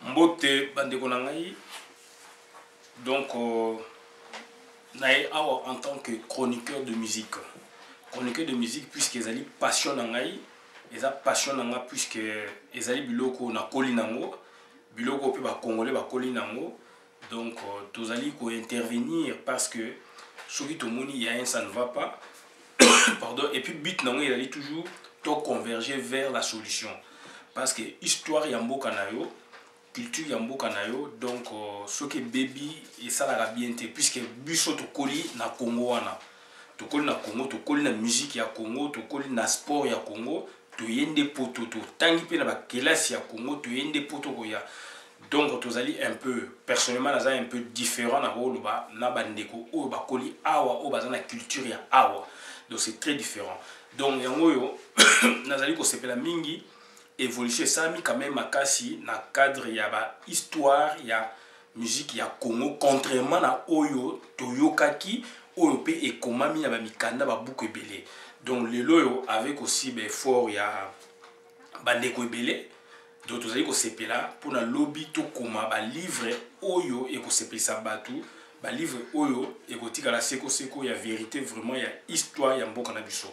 Mbote bandeko na ngai. Donc en tant que chroniqueur de musique. Chroniqueur de musique puisque ezali passion na ngai, eza passion na ngai puisque ezali biloko na koli nango, biloko pe ba congolais ba koli nango. Donc tozali ko intervenir parce que soki tomoni il y a un ça ne va pas. Pardon, et puis but nango ezali toujours to converger vers la solution. Parce que histoire ya mboka na yo, culture ya mboka na yo, donc ce que baby et ça la bien te puisque biso to koli na Congo wana. To koli na Congo, to koli na musique ya Congo, to koli na sport ya Congo, to yende poto to tangi pe na ba kelasi ya Congo, to yende poto ko ya. Donc tozali un peu personnellement naza un peu différent na ba na bandeko o ba koli awa o bazana culture ya awa. Donc c'est très différent. Donc yango yo nazali ko sepela mingi évolution ça mi quand même makasi na cadre ya ba histoire ya musique ya Congo contrairement na oyo toyokaki oyo pe ekomami na ba mikanda ba buku ebele. Donc lelo yo avec aussi be fort ya bandeko ebele. Donc tozali ko sepela pour na lobby to koma ba livre oyo e ko sepelisa batu ba livre oyo e ko tika la seko seko ya vérité vraiment ya histoire ya mboka na biso.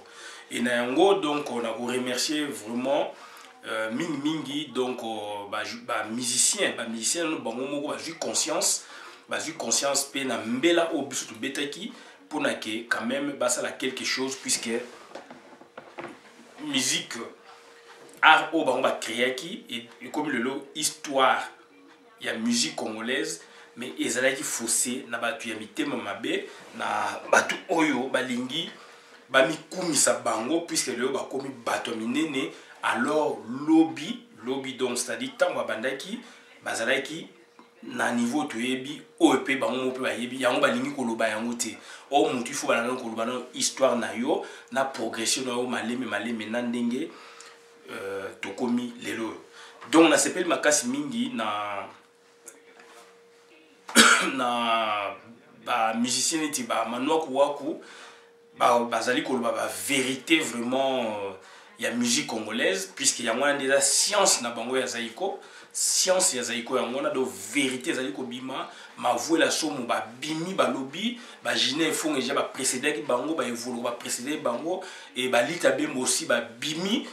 Et na yango donc on a ko remercier vraiment mingi donc musicien no bango moko ba conscience pe na mbela o biso to betaki pour na ke quand même basa la quelque chose puisque musique art o bango ba créaki et comme le lot histoire ya musique congolaise mais ezalaki fossé na batu ya mitema mabe na batu oyo balingi ba mikumisa bango puisque le ba komi bato minene. Alors lobby donc c'est-à-dire tant babandaki bazalaki na niveau toyebi OEP bango pe bayebi yango balingi koloba yango te o mutu faut bana koloba na histoire na yo na progression na yo maleme na ndenge tokomi lelo. Donc na sepeli makasi mingi na ba musicien eti ba manwaku waku bazali koloba ba vérité vraiment il y a musique congolaise puisque y a moins déjà science na bango ya zaiko science ya zaiko ya ngona do vérité zaiko bima ma voix la somo ba bimi ba lobby ba jine fond déjà ba précédent ki bango ba évoluer ba précédent bango et ba lita bembo aussi ba bimi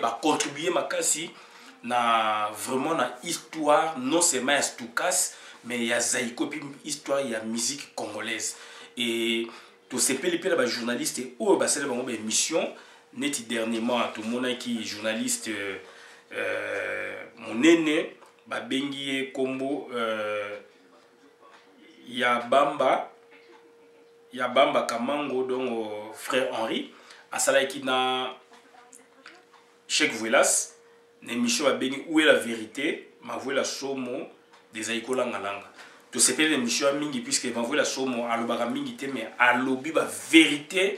ba contribuer makasi na vraiment na histoire non seulement ya Stukas mais ya zaiko puis histoire ya musique congolaise. Et to sepeli pe ba journaliste ou ba sele bango ba émission neti dernièrement tout le monde qui journaliste monene babengi kombo ya bamba kamango donc frère Henri asalaki na Cheikh Vuelas na émission babengi où est la vérité ma voix la somo des aikola ngalanga to sepeli émission mingi puisque ma voix la somo alobaka mingi te mais alobi ba vérité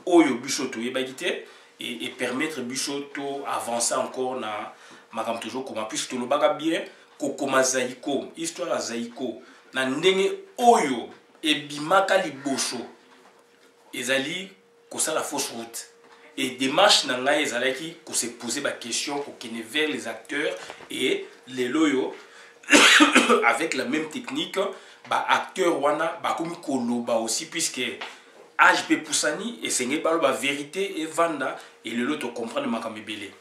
oyo biso to yebaki te et permettre bisoto avancer encore na makam toujours comment puisque le baga bien kokoma zaiko histoire ya zaiko na ndenge oyo e bimaka liboso ezali ko ça la fausse route et démarche na ngai ezalaki ko se poser ba question ko kene vers les acteurs et les loyo avec la même technique ba acteur wana ba komi koloba aussi puisque HB Poussani et c'est la vérité et vanda et le lot comprendre makamibele.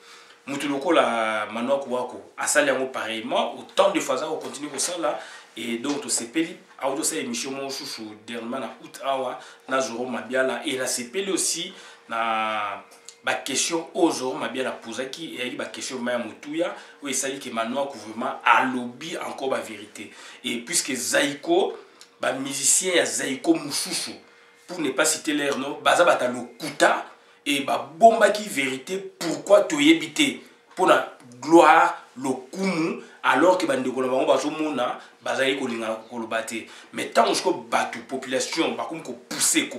Mutuloko la manoko wako asali yango pareillement autant de fois ça on continue comme ça là et donc to sepeli auto ça émission mon chouchou dernièrement na août awa na zoro mabiala et la sepeli aussi na ba question aux zoro mabiala posaki et ba question maya mutuya où esali que manoko vraiment a lobby encore ba vérité et puisque Zaiko ba musicien ya Zaiko mususu pour ne pas citer leur nom, baza bata lokuta et ba bomba qui vérité pourquoi tu yebité pour la gloire le kumu alors que bande ko bango bazo mona baza ko linga ko lobate mais tant que batu population ba comme ko pousser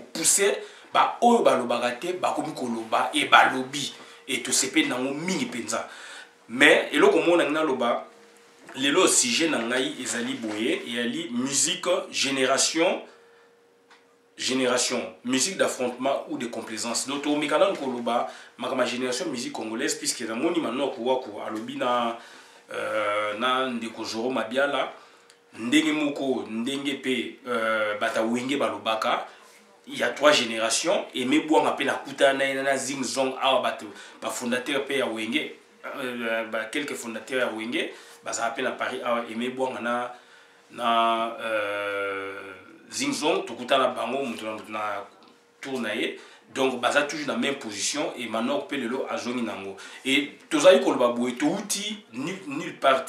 ba oyo ba lobagate ba comme ko loba et ba lobby et to sepe nango mini penza mais eloko mona ngina loba lelo sujet na ngai ezali boye et ali musique génération, musique d'affrontement ou de complaisance. Donc, au Mikanan Koloba, ma génération musique congolaise, puisque dans mon imano kuwaku, alobina na ndeko Joro Mabiala ndenge moko ndenge pe bata wenge balobaka il y a 3 générations et me bwanga pe na kuta na Zing Zong awa bato ba fondateur pe ya wenge quelques fondateurs ya wenge baza appelé à Paris et me bwanga na Zing Zong to kuta na bango na tournaye. Donc baza toujours dans la même position et maintenant on peut le azongi nango et tozali koloba boye to uti nulle part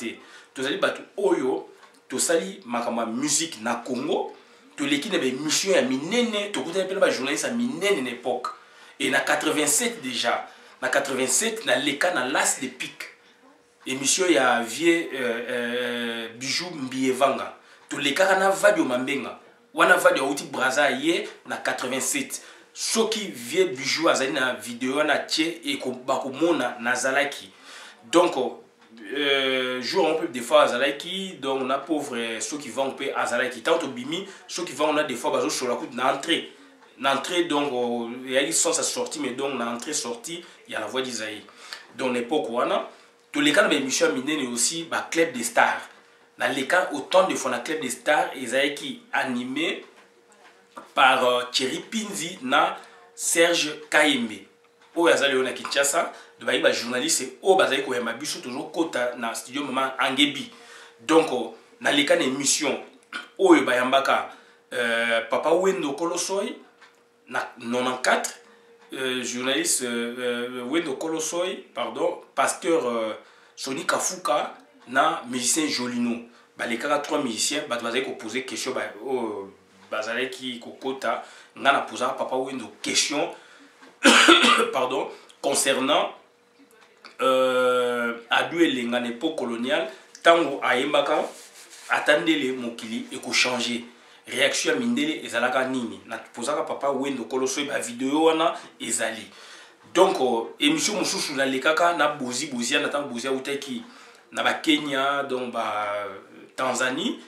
tozali batu oyo tosali makama musique na Congo to leki na be mission ya minene to kuta pe ba journaliste à minene époque et na 87 déjà na 87 na leka na Las de Pique émission ya vie Bijou Mbievanga to leka na Vadio Mambenga wana Vadio uti Braza ye na 87 soki vie Bijou azali na vidéo na tie et ko bakomona na zalaki donc jour on peut des fois azalaki donc on a pauvre ceux qui vont pe azalaki tant bimi ceux qui vont on a des fois bazo sur la route na entrée donc il y a une sens à sortir mais donc na entrée sortie il y a la voix d'Isaïe donc l'époque wana tous les cas de émission minene aussi ba club des stars dans les cas autant de fois na club des stars Isaïe qui animé par Thierry Pinzi na Serge Kaimbe o yazali ona Kinshasa de ba journaliste o bazali ko yamba biso toujours kota na studio maman Angebi donc na leka na émission oyo bayambaka Papa Wendo Kolosoy na 94 journaliste Wendo Kolosoy pardon pasteur Soni Kafuka na musicien Jolino baleka 3 musiciens bazali ko poser question bazali ki kokota ngana poser Papa Wendo question pardon concernant Adou Elenga époque coloniale tango ayembaka attendez mokili et ko changer réaction mindele ezalaka nini na posaka Papa Wendo Kolosoy ba vidéo wana ezali donc émission mususu na lekaka na bozi na tango bozi utaki na ba Kenya donc ba Tanzanie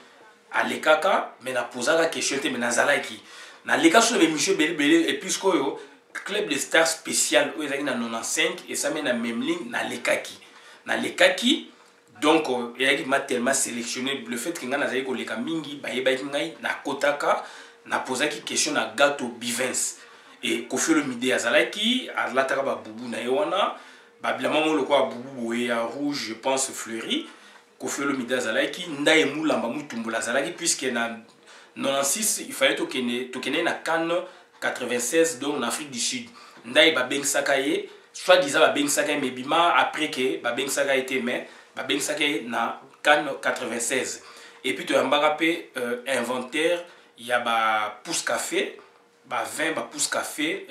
à lekaka mais na posaka question te mais na zalaki na leka sur émission belé et puis koyo club de stars spécial où ils na 95 et ça met la même ligne na lekaki donc il y a tellement sélectionné le fait que ngana zali ko leka mingi ba yeba ngai na kotaka na posaki question na Gato Bivens et Kofi Olomide azalaki alataka ba bubu na yewana ba bilama le quoi bubu ya rouge je pense fleuri Kofi Olomide azalaki ndaye mulamba mutumbula azalaki puisque na 96 il fallait to kene na Cannes 96 donc en Afrique du Sud ndaye ba beng sakaye soit disant ba beng sakaye mais bima après que ba beng sakaye était mais ba beng sakaye na Cannes 96 et puis to yambaka pe inventaire il y a ba pousse café ba 20 ba pousse café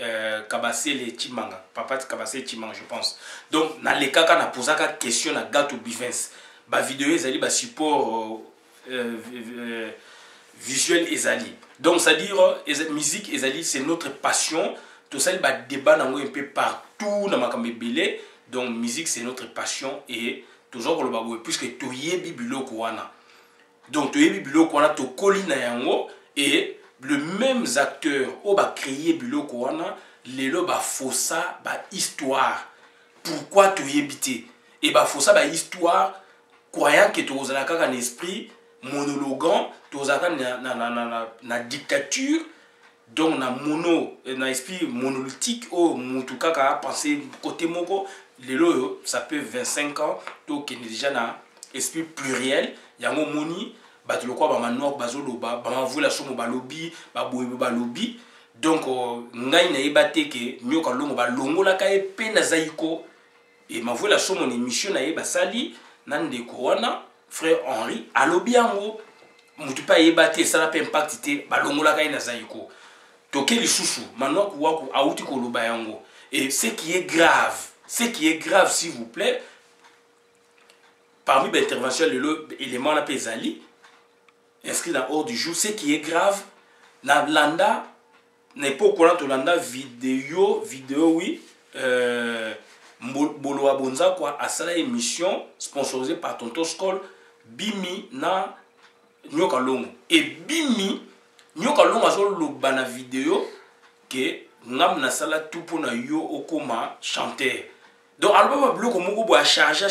kabase les chimanga papa kabase chimanga je pense donc na lekaka na posaka question na Gato Bivens ba vidéo ezali ba support visuel ezali donc c'est à dire musique ezali c'est notre passion tout ça il va débat un peu partout dans ma belé donc musique c'est notre passion et toujours le babou puisque to yebi biloko wana donc to yebi biloko wana to kolina yango et le même acteur au ba créer biloko wana lelo ba fossa ba histoire pourquoi to yebité et ba fossa ba histoire croyant que to ozala kaka un esprit monologuant tozaka na dictature donc na esprit monolithique au mutu kaka penser côté moko lelo ça peut 25 ans donc il est déjà na esprit pluriel yango moni batu lokwa ba manok bazoloba ba mavula somo balobi ba boyebo balobi donc ngai na yebate ke nyoka longo ba longola ka epe na zaiko et mavula somo ni mission na yeba sali nande corona frère Henri alobi yango mutu pa yebate ça n'a pas impacté ba longola ka na zaiko toke lisusu manok waku auti koloba yango et ce qui est grave s'il vous plaît parmi les interventions l'élément na pesali inscrit dans hors du jour ce qui est grave na landa n'est pas courant to landa vidéo oui Bolo Abonza quoi à ça émission sponsorisée par Tonton Skol Bimi na Nyoka Longo et Bimi Nyoka Longo azo loba na vidéo que ngam na sala tout pour na yo okoma chanteur donc alba ba bloko moko bo charger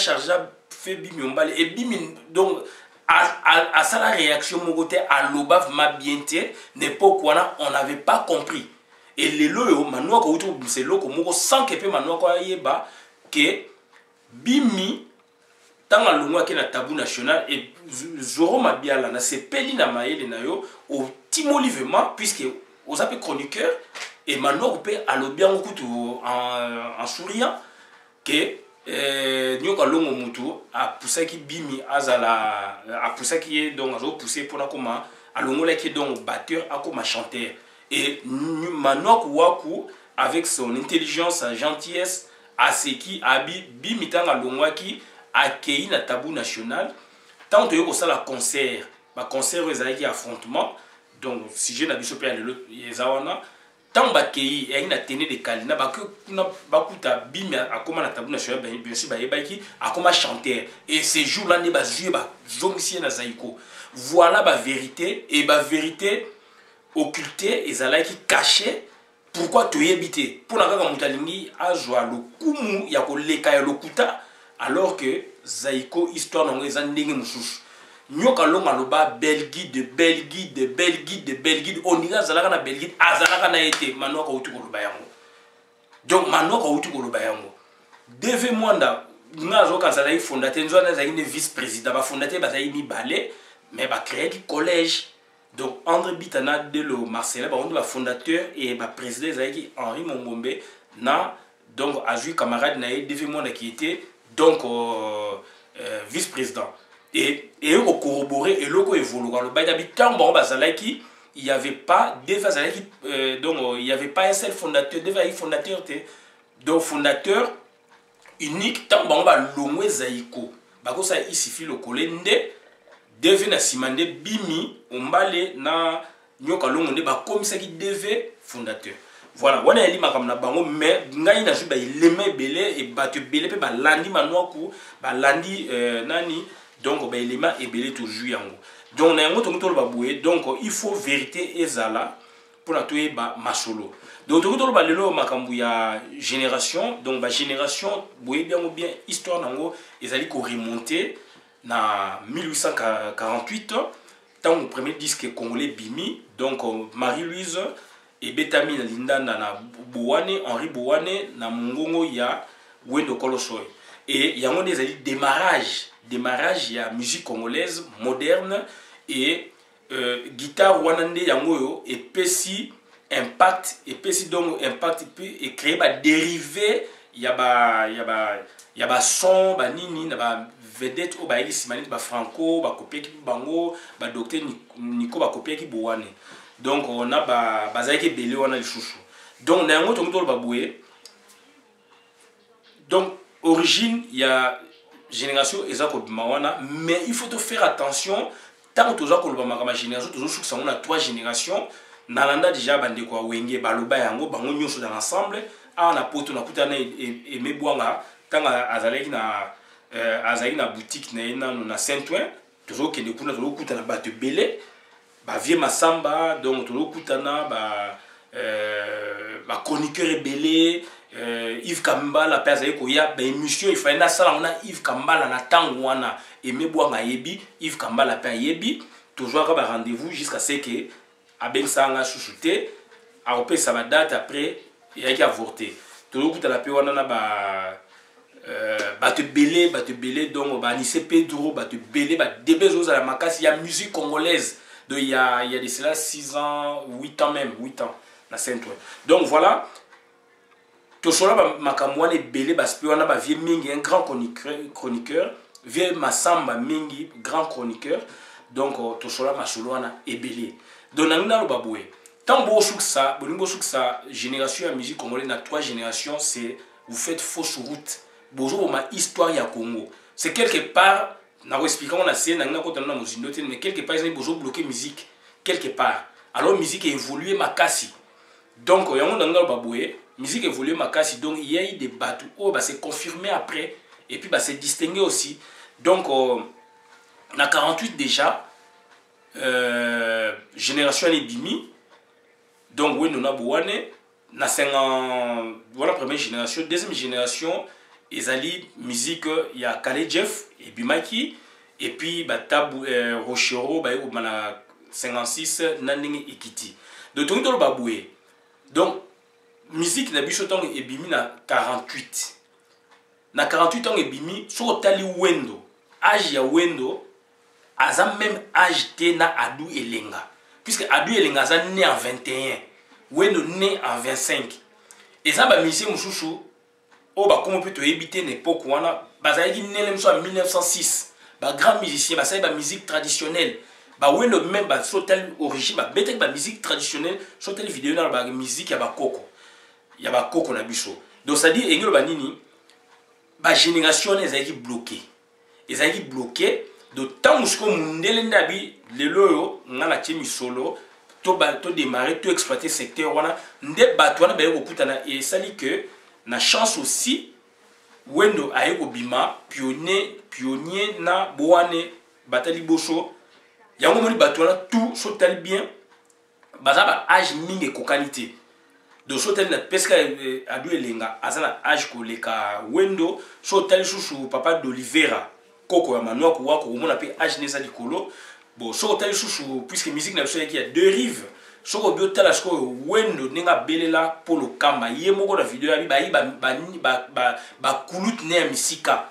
fait bimi ombale et bimi donc à ça la réaction mon côté à l'oba ma bien n'époque on n'avait pas compris et les loyo manoa ko utu c'est loko moko sans que pe manoa ko yeba que bimi tanga longwa ke na tabou national et zoro mabiala na sepeli na maele na yo au timolivement puisque aux appels chroniqueur et manoa ko pe alobiango kutu en souriant que nyoka longo mutu a poussé qui bimi azala a poussé qui est donc a poussé pour na koma alongola qui est donc batteur a comme chanteur et Manok Waku avec son intelligence sa gentillesse a ce qui abi bimi tanga longwa qui accueilli na tabou national tant que au sala concert ba concert ezali affrontement donc si je n'habite pas le yezawana tant bakei et na tene de kalina ba que na bakuta bimi akoma na tabou national bien sûr ba yebaki akoma chanteur et ces jours là ne ba jouer ba zomisi na zaiko voilà ba vérité et ba vérité occultée ezalaki caché pourquoi tu yebité pour na kaka mutalingi azwa le kumu ya ko leka ya lokuta alors que zaiko histoire na ngeza ndenge mususu nyoka longa loba Belgique de Belgique de Belgique de Belgique on dirait zalaka na Belgique azalaka na été manoka utu ko loba yango donc manoka utu ko loba yango deve mwanda ngazo kanzala fondateur nzwana za une vice-président ba fondateur ba za mi balé mais ba créer du collège donc André Bitana de lo Marcel ba on ba fondateur et ba président za Henri Mongombe na donc a joué camarade na deve mwanda qui était donc vice-président et au corroboré et loco évoluer le bail d'habitant bon bazalaki il y avait pas devazalaki donc il y avait pas un seul fondateur devait fondateur donc fondateur unique tant bon ba longwe zaiko bako ça il suffit le kolende devait na simande bimi ombale na nyoka longo nde ba comme ça qui devait fondateur voilà wana eli makamna bango mais ngai na juba ileme belé et batu belé pe ba landi manoku ba landi nani donc ba elema ebelé toujours yango donc na yango to ba boué donc il faut vérité ezala pour la touer ba masolo donc to ba lelo makambu ya génération donc ba génération boué bien ou bien histoire nango ezali ko remonter na 1848 tant le premier disque congolais bimi donc Marie-Louise et Betami na lindanda na Bowane Henri Bowane na mongongo ya Wendo Kolosoy et yango ezali démarrage ya musique congolaise moderne et guitare wanande yango yo et pesi impact et pesi donc impact et créer ba dérivé ya ba son ba nini na ba vedette o ba yiki simani ba franco ba copier ki bango ba docteur Nico ba copier ki Bowane donc on a bazaki belé wana le chouchou donc na yango to ba boué donc origine il y a génération ezako mawana mais il faut te faire attention tant que tu as ma génération toujours sur ça on a 3 générations nalanda déjà bande kwa wenge baloba yango bango nyoso dans ensemble a na poto na kutana et mebwanga tanga azaleki na boutique na Saint-Ouen toujours que kuna toujours kutana ba te belé ba vie masamba donc toujours kutana ba chroniqueur belé Yves Kambala pesa yeko ya ba émission il fallait na sala on a Yves Kambala na tango wana et mebwanga yebi Yves Kambala pa yebi toujours ka ba rendez-vous jusqu'à ce que aben sanga chouchouté a repé sa date après il y a qui avorté toujours kutana pe wana na ba te belé donc ba Nice Pedro ba te belé ba débezo za la makasi ya musique congolaise donc il y a de cela 6 ans 8 ans même 8 ans na Saint-Ouen donc voilà to sola makamwane belé ba spi wana ba vie mingi un grand chroniqueur vie masamba mingi grand chroniqueur donc to sola masolo wana ebelé donc nangina lo baboué tant bo ça génération ya musique congolaise na 3 générations c'est vous faites fausse route bozo ma histoire ya Congo c'est quelque part na expliquer on a c'est na ko tana mo zindote mais quelque part ils bozo bloquer musique quelque part alors musique évoluer makasi donc yango nangina lo baboué musique évolue makasi donc il y a eu des bateaux oh bah c'est confirmé après et puis bah c'est distingué aussi donc na 48 déjà génération les bimi donc oui nous na Bowane na 50 voilà première génération deuxième génération ezali musique ya Kale Jeff et Bimaki et puis Tabu Rochero na 56 nandenge ekiti donc tongi tolo baboué donc musique na biso tongo ebimi na 48 na 48 tongo ebimi soko tali wendo âge ya wendo aza même âge te na Adu Elenga puisque Adu Elenga aza né en 21 wendo né en 25 et ça ba musicien mususu o ba comme peut éviter l'époque wana bazali né en 1906 ba grand musicien ba ba musique traditionnelle ba wendo même ba sotel origine ba betek ba musique traditionnelle sotel vidéo na ba musique ya ba koko na biso donc ça dit engelo ba nini ba génération ezali bloqué de temps musko mundele ndabi lelo yo ngana timi solo to démarrer to exploiter secteur wana nde bato wana ba kokutana et ça dit que na chance aussi wendo ayeko bima pionnier na boane batali boso yango moni bato wana tout sotali bien baza ba âge mingi kokalité donc sotali na peska Adu Elenga azana âge koleka wendo sotali susu papa d'Olivera koko ya manwa ko wako mona pe âge neza likolo bon sotali susu puisque musique na biso yaki ya deux rives soko biotala siko wendo ninga belela polo kamba ye moko na video ya ba kulut ne ya misika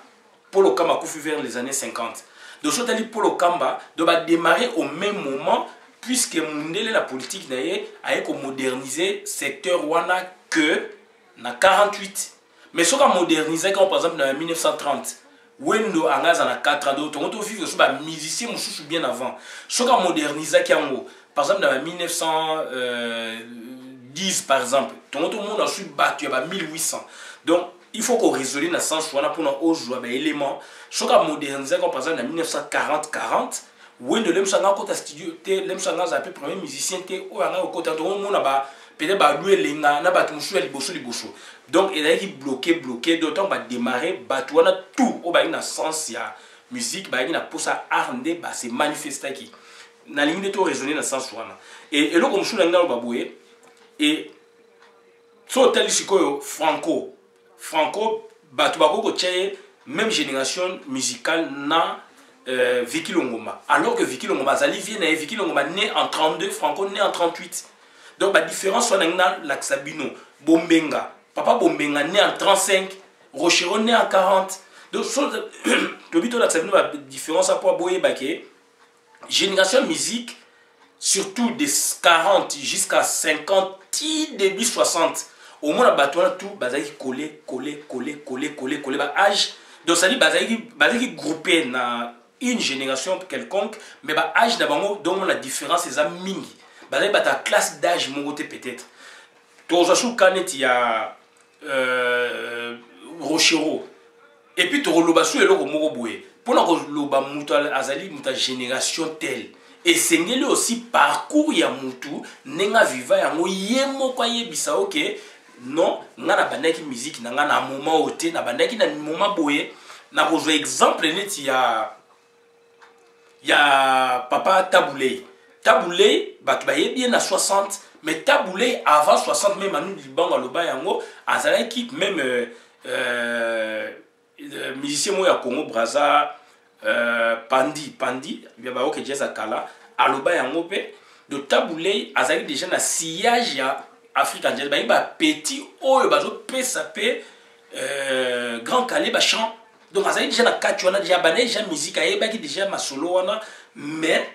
polo kamba kufi vers les années 50 donc sotali polo kamba do ba démarrer au même moment puisque mundele la politique na ye aye ko moderniser secteur wana que na 48 mais soka moderniser comme par exemple dans 1930 wendo angaza na 4 ans donc on vivre sur ba musicien mususu bien avant soka moderniser kiango par exemple dans 1910 par exemple tout le monde a su battu à 1800 donc il faut qu'on résolve dans ce sens pour nous aujourd'hui élément soka moderniser comme par exemple dans 1940 wendo lemsanga kota studio te lemsanga za pe premier musicien te o anga kota to mona ba peut-être ba Adu Elenga na ba tumusu ya liboso donc il a été bloqué d'autant ba démarrer batu wana tout o ba ina sens ya musique ba ina posa arnde ba se manifester ki na ligne de to raisonner dans sens wana et lo comme sula ngalo baboué et so tel sikoyo franco batu ba ko tcheye même génération musicale na Vicky Longomba alors que Vicky Longomba zali vient et Vicky Longomba né en 32 Franco né en 38 donc la différence soit na Laxabino Bombenga papa Bombenga né en 35 Rochero né en 40 donc le but de Laxabino la différence à pour boyer baké génération musique surtout des 40 jusqu'à 50 début 60 au moins la batouna tout bazaki coller ba âge donc ça dit bazaki groupé na une génération quelconque mais ba âge d'abord donc la différence est mingi bazaki ba ta classe d'âge mongoté peut-être tozasu kanet ya Rochero et puis to lobasu eloko moko boye pona ko loba mutu azali muta génération telle et sengeli aussi parcours ya mutu nenga viva yango yemo kwa yebisa OK non ngana bandaki musique na ngana moment oté na bandaki na moment boye na ko exemple net ya papa Taboulé batu ba yebi na 60 mais Taboulé avant 60 même anu libango loba yango azalaki même musicien mo ya Congo Brazza Pandi bien ba OK jazz akala aloba yango pe de Taboulé azalaki déjà na sillage ya African Jazz ba petit oyo bazo pesa pe grand calibre chant donc azali déjà na kati wana déjà bané déjà musique aye ba ki déjà ma solo wana mais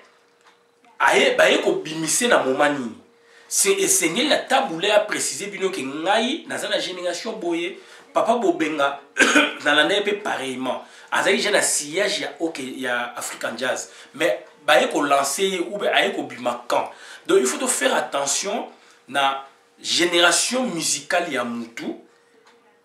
aye ba ye ko bimise na moment nini c'est enseigner la Taboulé a préciser bino que ngai na za na génération boye papa Bobenga dans l'année peu pareillement azali déjà na sillage ya OK ya African Jazz mais ba ye ko lancer ou ba aye ko bima quand donc il faut te faire attention na génération musicale ya mutu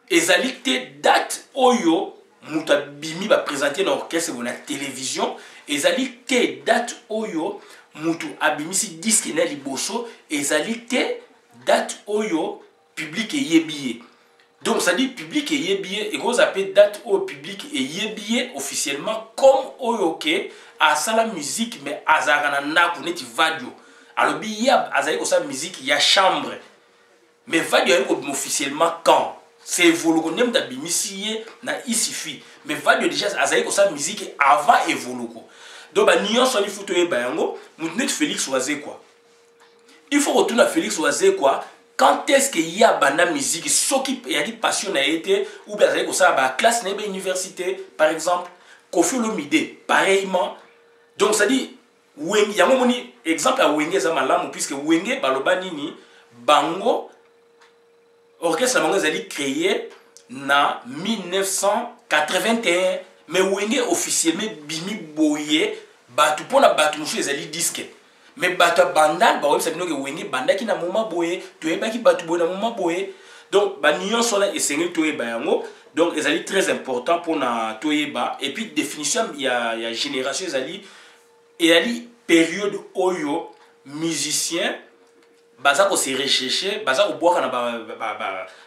ezali te date oyo muta bimi ba présenter na orchestre ou na télévision ezali te date oyo mutu abimisi disque na liboso ezali te date oyo public yebiye donc ça dit public yebiye et gros appel date au public yebiye officiellement comme oyo ke a sala musique mais azarana na kuneti vadio alors bi ya azali ko sa musique ya chambre mais vadio officiellement quand c'est évolué même d'abimisi na isifi mais va de déjà azali ko sa musique avant évolué donc ba nion so ni futo e bayango mutnet Félix Oazé quoi il faut retourner à Félix Oazé quoi quand est-ce qu'il y a banda musique ce qui y a qui passion a été ou bien azali ko sa ba classe na université par exemple Kofi Olomide pareillement donc ça dit Wenge yango moni exemple à Wenge za malamu puisque Wenge baloba nini bango orchestre bango ezali créé na 1981 mais Wenge officiellement bimi boye batu pona batu musu ezali disque mais batu bandal ba website no ke Wenge bandaki na moma boye to ebaki batu boye na moma boye donc ba nion sola esengeli to eba yango donc ezali très important pour na to eba et puis définition il y a génération ezali et ali période oyo musicien baza ko se rechercher baza ko boire na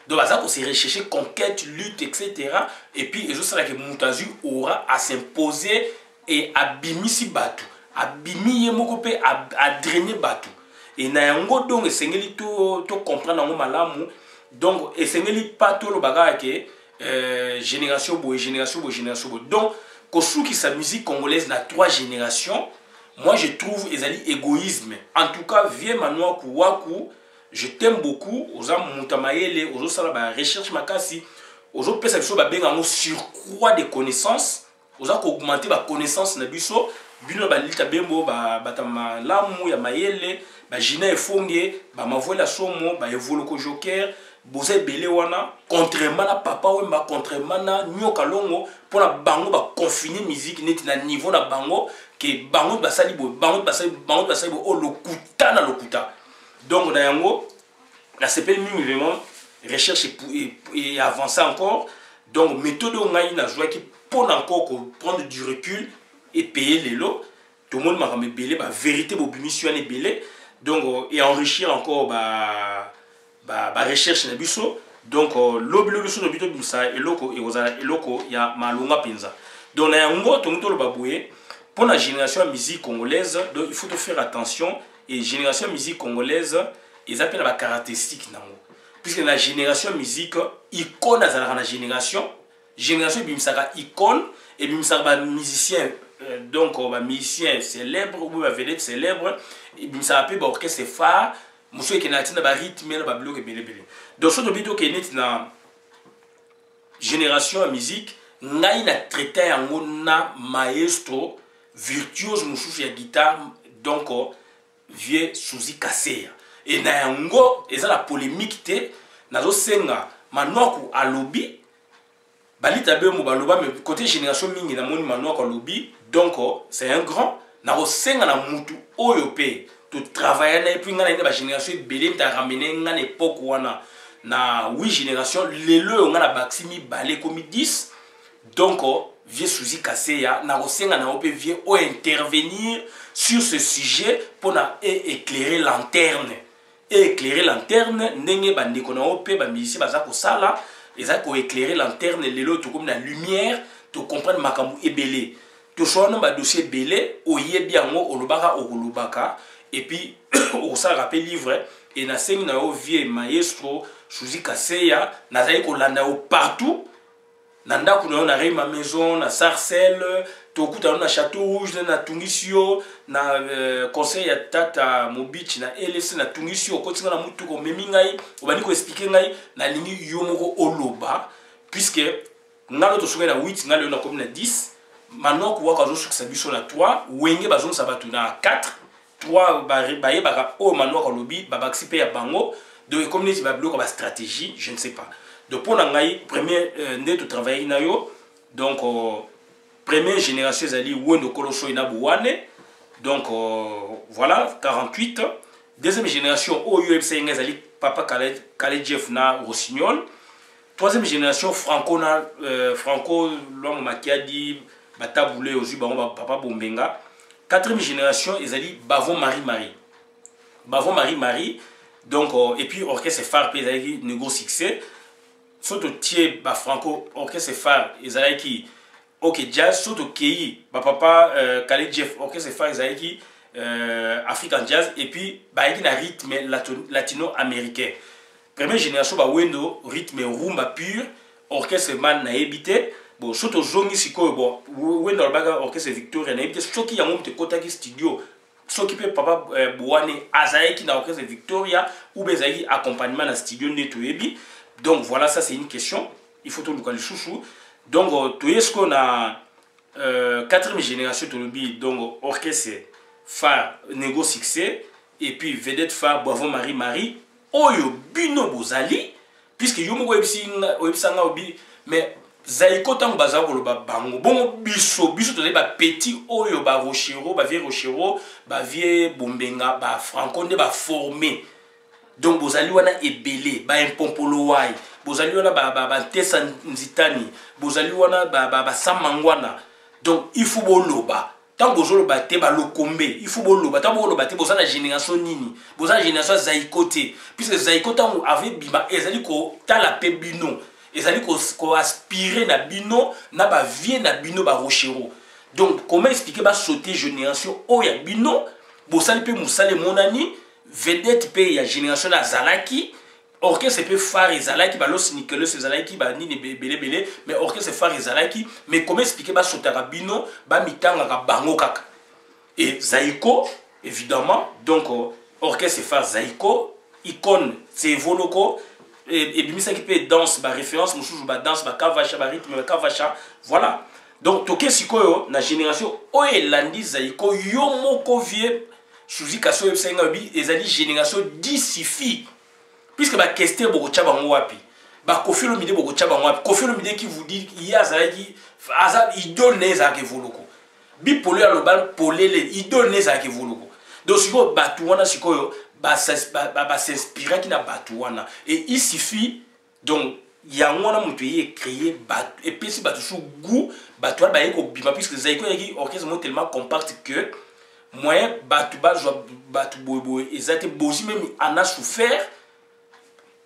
donc baza ko se rechercher conquête lutte etc et puis et ça là que Moutazu aura à s'imposer et abimisi batu abimi yemoko pe a drainer batu et na yango donc esengeli to comprendre yango malamu donc esengeli pas to lo baga ke génération boy donc kosuki sa musique congolaise na 3 générations. Moi, je trouve ezali égoïsme. En tout cas, vieux Manoa Kouakou, je t'aime beaucoup. Oza Moutamaele, ozo sala ba recherche makasi, ozo pesa biso ba benga ngo surcroît de connaissances, oza ko augmenter ba connaissance na biso, bino ba lita bembo ba batama lamu ya mayele, ba jina efonge, ba mavola somo, ba evoloko joker, boze belé wana, contrairement na papa wemba, contrairement na nyoka longo, pour la bango ba confiner musique net na niveau na bango. Que bango basali bo o lokuta na lokuta donc na yango la CPL vraiment recherche et avancer encore donc méthode ngai na joie qui pour encore prendre du recul et payer les lots tout le monde m'a ramé belé ba vérité bo bimission et belé donc et enrichir encore ba recherche na biso donc lobilo biso no bito bimsa eloko et ozala eloko ya malunga penza donc na yango to mutolo baboué. Pour la génération musique congolaise, donc il faut faire attention. Et génération musique congolaise, ils appellent la caractéristique. Puisque la génération musique, icône à la génération bimsaka icône, et bimsaka musicien, donc musicien célèbre, ou vedette célèbre, et bimsaka pe orchestre phare, monsieur qui n'a pas rythme, na bloc et belé. Donc ce que qui est na génération musique, n'a na traité yango na maestro virtuose mususu ya guitare donc vieux Suzy Kaseya et na yango eza la polémique te nazo senga Manoaku alobi balita bemo baloba mais côté génération mingi na moni Manoaku alobi donc c'est un grand nazo senga na mutu oyo pe to travailler na puis ngana ba génération belé ta ramener ngana époque wana na 8 génération lelo ngana baximi balé comme 10 donc vieux Suzy Kaseya na kosenga na ope vieux o intervenir sur ce sujet pour na éclairer lanterne ndenge bandeko na ope ba musicien baza ko sala eza ko éclairer lanterne lelo to comme na lumière to comprendre makambu ebele to choisir ba dossier belé oyebi yango olobaka okolobaka et puis on ça rappelle livre et na sengi na o vieux maestro Suzy Kaseya na zai ko landa o partout. Nanda kuna na ma maison na Sarcelles tokuta na Château Rouge na Tungisio na conseil ya tata Mobich na LFC na Tungisio kotinga na mutu ko memi ngai obani ko expliquer ngai na lingi yomoko oloba puisque ngalo to sunga na 8 ngalo na comme na 10 maintenant ko waka zo sukisa biso na 3 wenge bazo sabatu na 4 3 ba yeba o mano ko lobi ba baxipe ya bango de community ba bloc ba stratégie je ne sais pas. Donc pour l'angaï, premier net travail na yo, donc première génération zali wendo koloso ina buwane, donc voilà 48. Deuxième génération OUFC zali papa Khaled Jeff na Rossignol. Troisième génération Franco na Franco l'homme Makiadi bataboulé aux bango papa Bombenga. Quatrième génération ezali Bavon Marie. Donc et puis orchestre phare pe zali négo succès. Surtout Thier ba Franco orchestre phare ezalaki OK jazz surtout Kei ba papa Khaled Jeff orchestre phare ezalaki African jazz et puis ba na rythme latino américain première génération ba wendo rythme rumba pur orchestre man na ebité bon surtout zongi siko bon wendo baga orchestre Victoria na ebité soki yango mte kotaki studio soki pe papa Bouane azaeki na orchestre Victoria ou bezaki accompagnement na studio neto ebi. Donc voilà, ça c'est une question, il faut tout le chouchou. Donc tu est-ce qu'on a quatrième génération de donc orchestre phare négo succès et puis vedette phare Boivon Marie oyo bino bozali puisque yo mo websanga obi mais zaiko tango bazako lo bango bon biso to ba petit oyo ba rochero ba vie rochero ba vie bombenga ba franco nde ba formé. Donc bozali wana ebele ba impompolo wai bozali wana ba tesa nzitani bozali wana ba samangwana. Donc il faut boloba tant bozoloba te ba lokombe il faut boloba tant boloba te bozala génération nini bozala génération zaiko te puisque zaiko tango avait bima ezali ko tala pe bino ezali ko aspirer na bino na ba vie na bino ba rochero. Donc comment expliquer ba sauter génération oya bino bosali pe musale monani vedette pe ya génération na zalaki orchestre pe phare ezalaki ba los Nicolas ezalaki ba nini belé mais orchestre phare ezalaki mais comment expliquer ba sotara bino ba mitanga ka bango kaka et zaiko évidemment donc orchestre phare zaiko icône c'est voloko et bimisa qui peut danse ba référence mususu ba danse ba kavacha ba rythme ba kavacha voilà. Donc toke sikoyo na génération oelandi zaiko yo moko vie Suzy Kasso Ebsenga bi ezali génération d'ici puisque ba question boko tchaba ngwapi ba Koffi Olomide boko tchaba ngwapi Koffi Olomide qui vous dit il y a zaki aza idole neza ke voloko bi polo ya lobal polele idole neza ke voloko. Donc siko batu wana sikoyo ba s'inspirer qui na batu wana et il suffit donc yango wana mutu ye créer batu et puis si batu sou goût batu ba yeko bima puisque zaiko yaki orchestre mo tellement compact que moyen batu batu boy ezate bozi même en a souffert.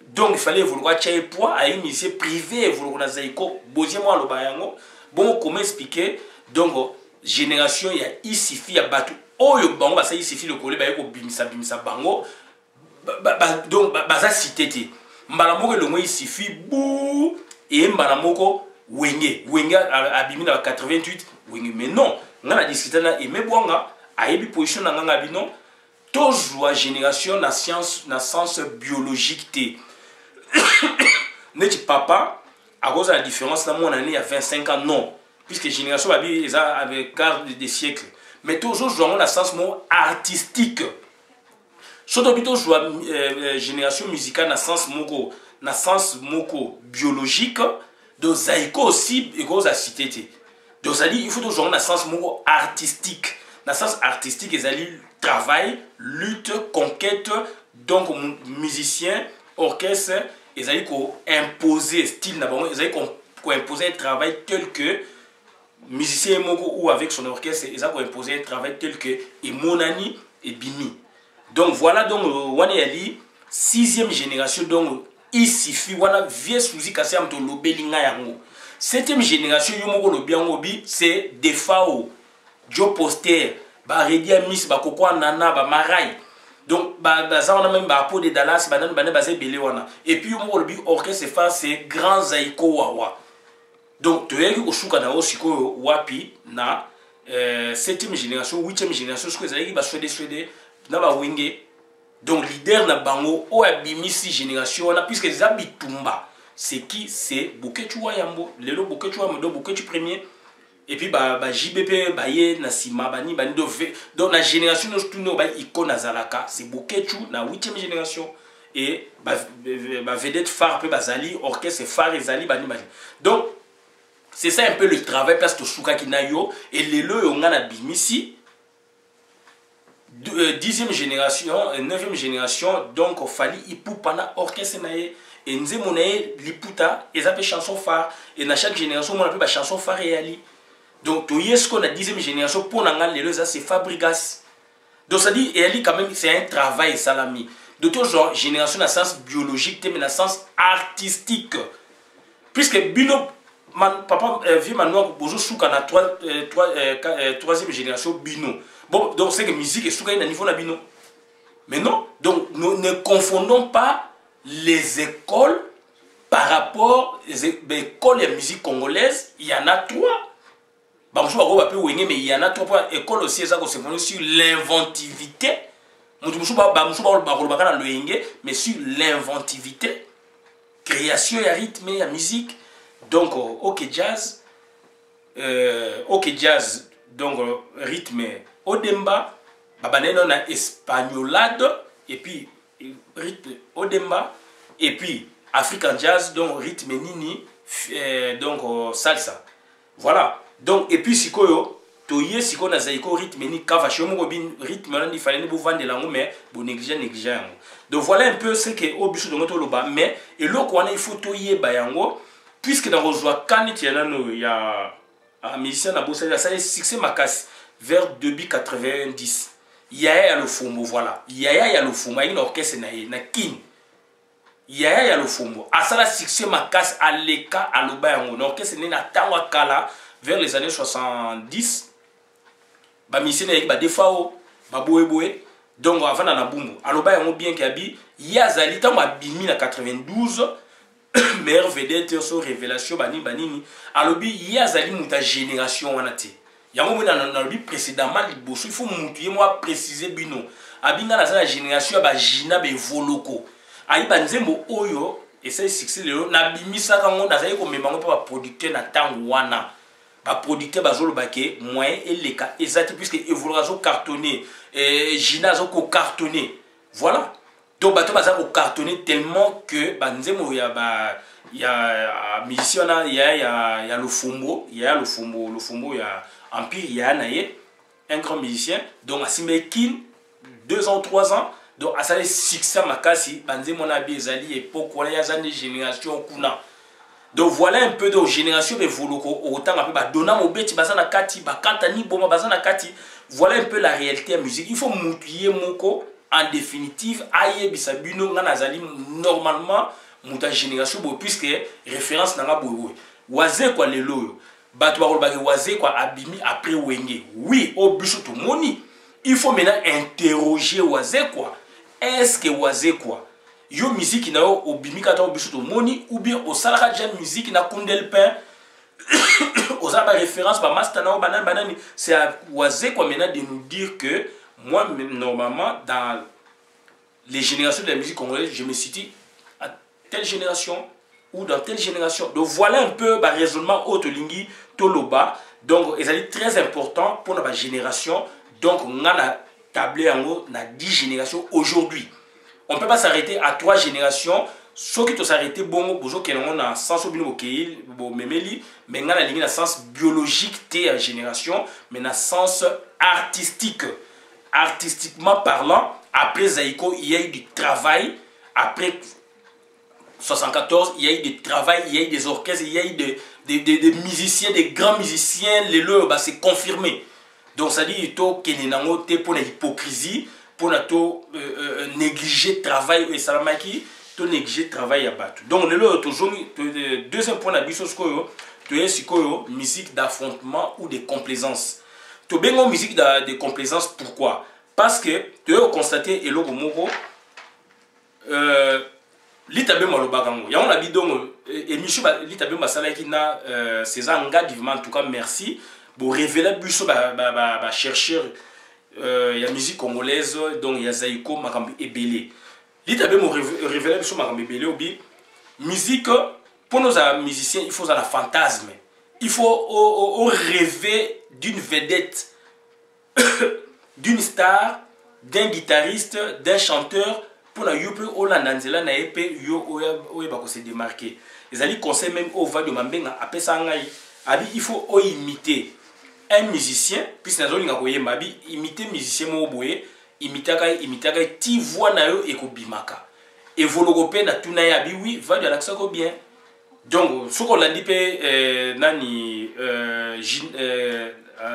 Donc il fallait vouloir tirer poids à une musicien privé vouloir na zaiko bozi mo aloba yango bon comment expliquer. Donc génération ya ici ya batu oyo bango ba ça ici le collé ba yeko bimisa bango donc baza cité te mbala moko le mo ici bou et mbala moko wenge abimi na 88 wenge mais non ngana discuter na aimé bonga ayebi position na nganga bino toujours génération na science na sens biologique te neti papa à cause de la différence là mon année il y a 25 ans non puisque génération babi eza avec quart des siècles mais toujours jouons na sens mot artistique surtout plutôt jouer génération musicale na sens moko biologique de zaiko aussi et cause à cité te donc ça dit il faut toujours na sens moko artistique. Dans le sens artistique, ils allaient travail, lutte, conquête, donc musiciens, orchestre, ils allaient imposer style, ils allaient imposer un travail tel que musicien ou avec son orchestre, ils allaient imposer un travail tel que Monani et Bimi. Donc voilà donc Waneyali, 6e génération donc ici wana vieux Suzy Kasso amto lobelinga yango. 7e génération yomoko lobiangobi c'est Defao. Joe Poster, ba Redia Miss, ba Koko Nana, ba Marai. Donc, ça on a même ba Apo de Dallas, ba Nan Basé Belé wana. Et puis, on a orchestre c'est Grand Zaiko Wawa. Donc, tu es au Souka na Osiko Wapi, na 7e génération, 8e génération, ce que vous avez dit, ba Suédé, na ba Wenge. Donc, leader na Bango, o abimisi génération, puisque les habitumba, c'est qui? C'est Boketu Wayambo, Lelo Boketu Wayambo, Boketu premier. Et puis JBP baye na sima bani donc la génération nous ba icône azalaka c'est Boketu na 8e génération et vedette phare pe bazali orchestre phare ezali bani. Donc c'est ça un peu le travail parce que souka kinayo et lelo yonga na bimisi 10e génération 9e génération donc fali ipupa na orchestre nae et nze monaye liputa ezape chanson phare et na chaque génération on appelle ba chanson phare et ali. Donc, tu est-ce qu'on a 10e génération pour nous c'est Fabrigas. Donc, ça dit, et quand même, c'est un travail, salami. De tout genre, génération dans le sens biologique, mais dans le sens artistique. Puisque Bino, papa, vieux Manoir, bonjour, Souka, na 3e génération, Bino. Bon, donc, c'est que musique et Souka, il y a un niveau na Bino. Mais non, donc, nous ne confondons pas les écoles par rapport aux écoles de musique congolaise, il y en a 3. Mais il y en a 3 écoles aussi sur l'inventivité. Mais sur l'inventivité, création et rythme et musique. Donc, OK Jazz, donc rythme Odemba, on a espagnolade, et puis rythme Odemba, et puis African Jazz, donc rythme Nini, donc salsa. Voilà. Donc, et puis sikoyo, toye siko na zaiko rythme ni kava shomo bin rythme là il fallait ne vous vendre la mais bon négliger. Donc voilà un peu ce que au biso de notre loba mais et là quoi il faut toye bayango puisque dans rejoa kanit il y a un musicien na bossa ça est succès makasi vers début 90. Yaya le fumbo voilà. Yaya le fumbo il orchestre na kin. Yaya le fumbo. Asala succès makasi aleka aloba yango l'orchestre na tangwa kala vers les années 70, ba missionnaire avec ba defao, ba boé donc avant na bumbu. Aloba yango bien kabi, yazali tant ba bimi na 92, meilleure vedette sur révélation banini. Alobi yazali muta génération wanati. Yango mona na lobi précédemment liboso, il faut mutuer moi préciser bino. Abinga na la génération ba jina be voloko. Ayi banzembo oyo et ça succès le na bimisa kango na zali ko memango pa producteur na tango wana. Producteur bazolo baké moyen et les cas exact puisque évolution cartonné Gina ko cartonné voilà donc bato bazako cartonné tellement que banzemo ya musicien il y a le fumbo il y a le fumbo il y a empire il y a naé un grand musicien donc asimekin 2 ans 3 ans donc à ça succès makasi banzemo na bizali époque wala ya zane génération kuna. Donc voilà un peu de génération de voloko autant un peu donna mobeti bazana kati bakanta ni boma bazana kati voilà un peu la réalité de la musique il faut mutuer moko en définitive aye bisabino ngana zali normalement muta génération bo puisque référence nanga boye waze kwa lelo bato ba waze kwa abimi après wenge oui au biso tout moni il faut maintenant interroger waze quoi est-ce que waze quoi yo musique na yo obimika ta biso to moni ou bien au salaka jam musique na kundel pain aux aba référence ba master na banani c'est à Oisé quoi maintenant de nous dire que moi normalement dans les générations de la musique congolaise je me situe à telle génération ou dans telle génération. Donc voilà un peu ba raisonnement autolingi toloba donc c'est très important pour notre génération donc on a tablé en haut na 10 générations aujourd'hui. On ne peut pas s'arrêter à 3 générations. Ceux qui s'arrêter bon, bonjour qui ont un sens au binokel, bon memeli, mais on a un sens biologique de génération, mais un sens artistique. Artistiquement parlant, après Zaïko, il y a eu du travail. Après 74, il y a eu du travail, il y a eu des orchestres, il y a eu des musiciens, des grands musiciens. Les leurs, c'est confirmé. Donc ça dit qu'il y a pour l'hypocrisie. Pour négliger le travail et salamaki, to négliger le travail à battre. Donc le deuxième point d'abus c'est musique d'affrontement ou de complaisance. To bengo musique de complaisance pourquoi? Parce que tu as constaté et logo moko l'itabe malobagango. Ya on a dit donc émission l'itabe masala qui na César nga vivement en tout cas merci pour révéler buso ba chercheur il y a musique congolaise donc il y a Zaïko Makambi Ebele. L'itabe mo révéler sur Makambi Ebele obi musique pour nos musiciens il faut la fantasme. Il faut rêver d'une vedette d'une star, d'un guitariste, d'un chanteur pour la yupe olandanzela na epé yo oyeba ko se démarquer. Les ali conseil même au va de mambenga apesa ngai abi il faut imiter un musicien, puisque nous avons imiter un musicien, imiter ti voix na yo ekobimaka. Et vologopé na tuna ya bi oui, va de l'accent bien. Donc, ce qu'on a dit nani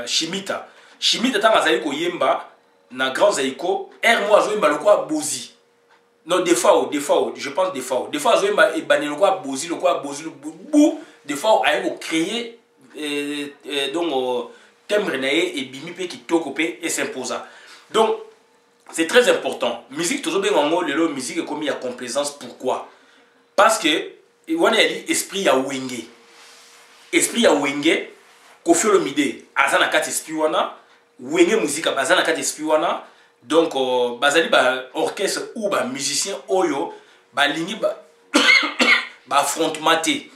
Shimita. Shimita tanga zaiko yemba na grand zaiko, moi zo yemba lokwa bozi. Non, des fois, je pense des fois. Des fois zo yemba ebani lokwa bozi bou, des fois ayeko créer donc timbre nae et bimi pe qui toko pe et s'imposa. Donc c'est très important. Musique, toujours bien en haut, la musique est comme il y a complaisance. Pourquoi? Parce que, on a dit esprit ya wenge. Esprit ya wenge, Koffi Olomide, azana kat esprit wana, wenge musique, azana kat esprit wana. Donc, bazali ba orchestre ou ba musicien oyo, ba lingi ba affrontement te.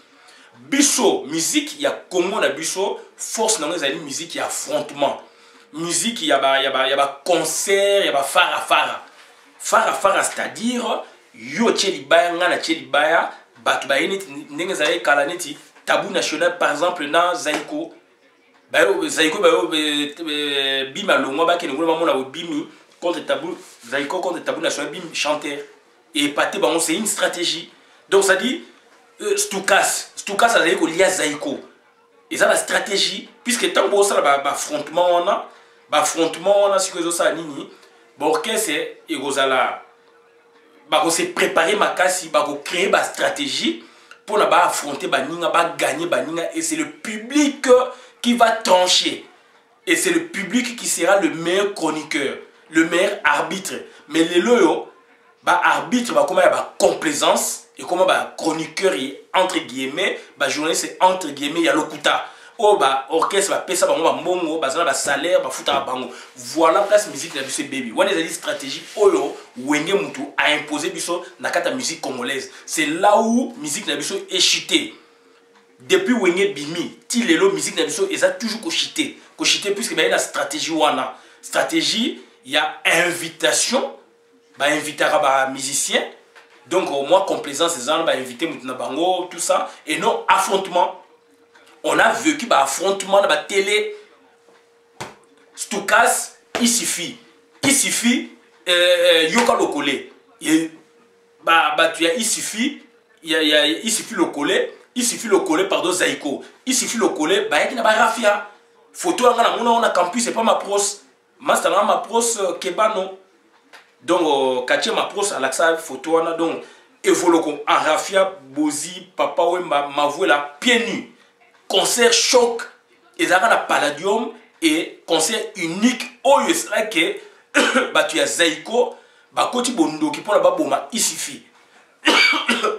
Biso, musique, ya Congo na biso, force na ezali musique ya affrontement. Musique, il y a concert, il y a fara fara. Fara fara, c'est-à-dire, yo tchelibaya, ngana tchelibaya, batu bayeni, n'engezale kalaneti, tabou national, par exemple, na Zaiko. Zaiko, bima longwa, baki n'engole mamona ou bimi, contre tabou, Zaiko contre tabou national, bim chanteur. Et pate, c'est une stratégie. Donc, ça dit, Stoukas, ça veut dire qu'il y a Zaiko. Et ça, la stratégie, puisque tant que ça, l'affrontement, on a, ce que ça, nini, l'orchestre, et gozala, se préparer ma casse, créer ma stratégie pour affronter, gagner, et c'est le public qui va trancher. Et c'est le public qui sera le meilleur chroniqueur, le meilleur arbitre. Mais les loyaux, arbitre, comment il y a complaisance, et comment chroniqueur, entre guillemets, journaliste, entre guillemets, il y a l'okuta. Oh, orchestre, pesa, mongo, salaire, futa bango. Voilà place musique de la baby. On a des stratégies, oyo, wenge mutu, a imposé biso, nakata musique congolaise. C'est là où musique de la est chitée. Depuis wenge bimi, tilelo, musique de la est toujours cochité. Cochité, puisque il y a la stratégie wana. Stratégie, il y a invitation, inviter à musicien. Donc, moi, complaisance, c'est ça, inviter mutu na bango, tout ça. Et non, affrontement. On a vécu un affrontement dans la télé. Stoukas, il suffit. Yoka le collé. Il suffit le collé, pardon, Zaiko. Il suffit le collé, il y a Rafia. Photo, on a campus, c'est pas ma pros. Master, ma pros, Kebano. Donc, Katia, ma pros, à l'accès, photo, donc, évolue en Rafia, Bozi, Papa, Wemba, Mavouela, pieds nus. Concert choc, et ça a Palladium et concert unique. Oh, c'est vrai que tu as Zaiko, Koti Bondo qui pour la baboma, il suffit.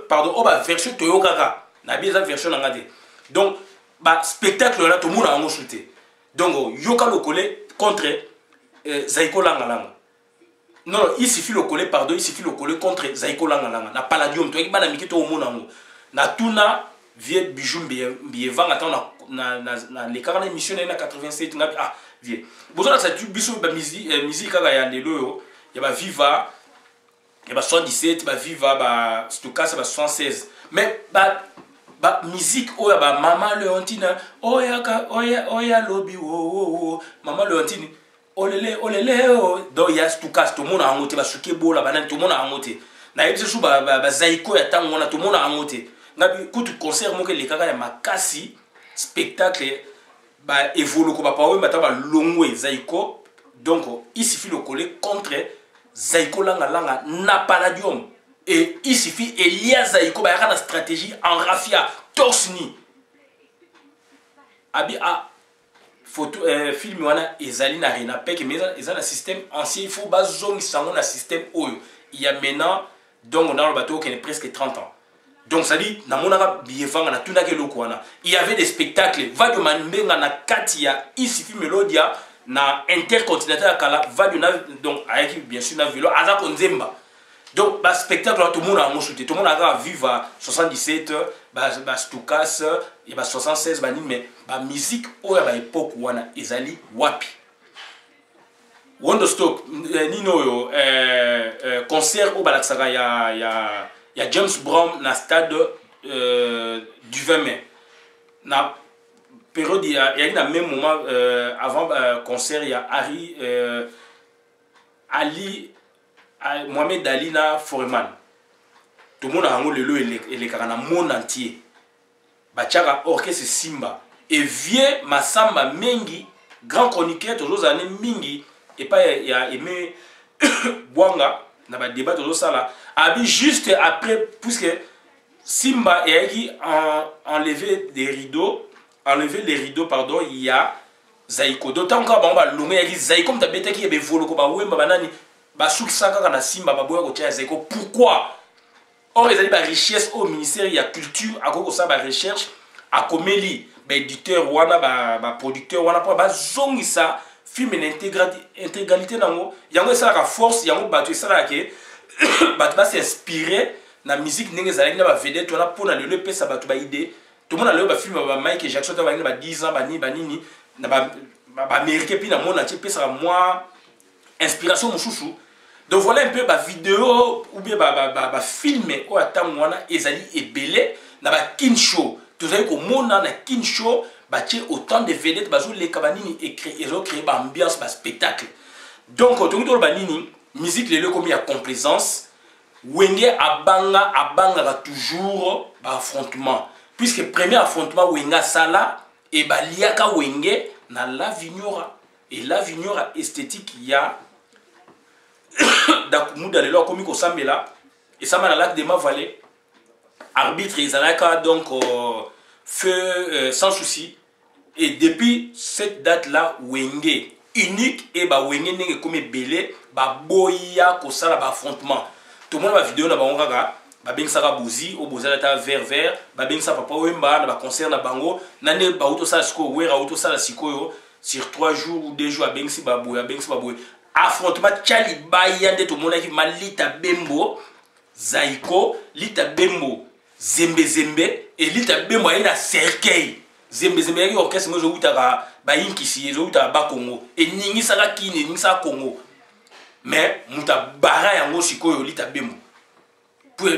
Pardon, oh, version Toyokara, n'a bien version en donc, spectacle là, tout le monde a en shooté. Donc, Yoka le collé contre Zaiko Langalanga. Non, il suffit le collé, pardon, il suffit le collé contre Zaiko Langalanga. Na Palladium, tu as dit, tu as dit, na Tuna. Vieux bijou bievang attend na les carnets émission na 87 ah vieux besoin ça tu biso musique kaka ya ndelo ya ba viva ya ba 77 ba viva Stoukas ba 76 mais musique oya ba Maman Leontine oya lobby wo Maman Leontine olele donc ya Stoukas tout le monde a monté ba suke bola banane tout le monde a monté na yebise sou ba Zaiko ya tango na tout le monde a monté. Quand tu concert moi que les kaka ya makasi spectacle évolue ko papa we mataba longwe Zaiko donc il suffit le coller contre Zaiko langa na Palladium et il suffit Elias Zaiko ba ya na stratégie en rafia torsni abi photo film wana ezali na rena pek mais ils ont un système ancien il faut bazong sango na système oyo il y a maintenant donc on a le bateau qui est presque 30 ans. Donc ça dit, il y avait des spectacles, va de Manbenga na Katia, ici Melodia, na Intercontinental Kala, va de donc avec bien sûr na vélo, Azak Onzemba. Donc le spectacle tout le monde a shooté, tout le monde a vu 77, Stoukas, il y a 76 mais la musique à l'époque wana ezali wapi. Wonderstock Nino concert au Balaksara il y a James Brown dans le stade du 20 mai. Dans période, il y a un même moment avant le concert, il y a Mohamed Ali na Foreman. Tout le monde a un le et les dans le monde entier. Bachara orchestre Simba. Et vieux Massamba Mengi, grand chroniqueur, toujours années Mingi, et pas il y a aimé Bwanga. Dans le débat de ça abi juste après puisque Simba et enlevé les rideaux pardon il y a Zaiko d'autant que bon ba longue Zaiko comme ta bête qui est volo ko ba wemba banani basukisaka kaka na simba baboya kotia Zaiko. Pourquoi? Or ezali ba richesse au ministère ya culture akoko sa ba recherche akomeli ba éditeur wana ba producteur wana po bazongisa film na intégralité nango yango esalaka force yango bato esalaka ke bato s'inspirer na musique ndenge ezalaki na ba vedette wana mpona lelo epesa bato ba idée tomona lelo ba film ba Michael Jackson ta balingi ba 10 ans banini na ba américain puis na monde entier pesaka moi inspiration mosusu. Donc voilà un peu ba vidéo ou bien ba film o atango wana ezali ebele na ba kin show tozali komona na kin show batie autant de vedettes bazo leka banini ezo créer ba ambiance ba spectacle. Donc tongi tolo banini musique lelo comme ya complaisance wenge abanga toujours ba affrontement puisque premier affrontement wenga sala et ba liaka wenge na la vignora et la vignora esthétique ya Dakumuda lelo komi ko sambela et ça m'a lac de ma vallée arbitre izalaka donc feu sans souci et depuis cette date là wenge unique et ba wenge ndenge comme belé ba boya ko sala ba affrontement tout le monde va vidéo na bango kaka ba bengsaka buzi o bozala ta vert ba bengsa papa wemba na ba concert na bango nane ba auto sala siko wera auto sala sikoyo sur 3 jours ou 2 jours a bengsi ba boya affrontement tchali bayande to mona ki malita bembo Zaiko lita bembo zembe et lita bembo ina cercueil zembe yaki orchestre mo zo utaka ba inkisi zo utaka ba Congo et ningi saka kini ningi saka Congo mais muta bara yango sikoyo lita bembo pour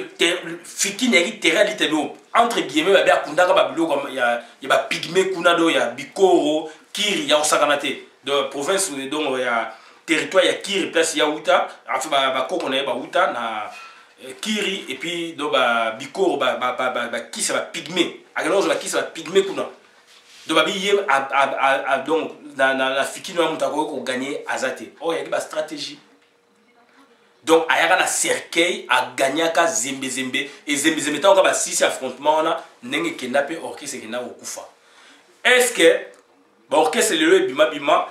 fikini yaki terrain lita bembo entre guillemets ba kundaka ba biloko ya ba pygmée kuna do ya bikoro kiri ya osakanate de province donc ya territoire ya Kiri place ya Outa enfin ba koko na ba Outa na Kiri et puis do ba bikoro ba kisa ba pygmée agalo ba kisa ba pygmée kuna do ba biye donc na fikino mutako ko gagner azate oh ya ba stratégie donc ayaka na cercueil a gagner ka zembe et zembe tant ka ba 6 affrontement na ndenge kenda pe orchestre kenda okufa est-ce que ba orchestre le bima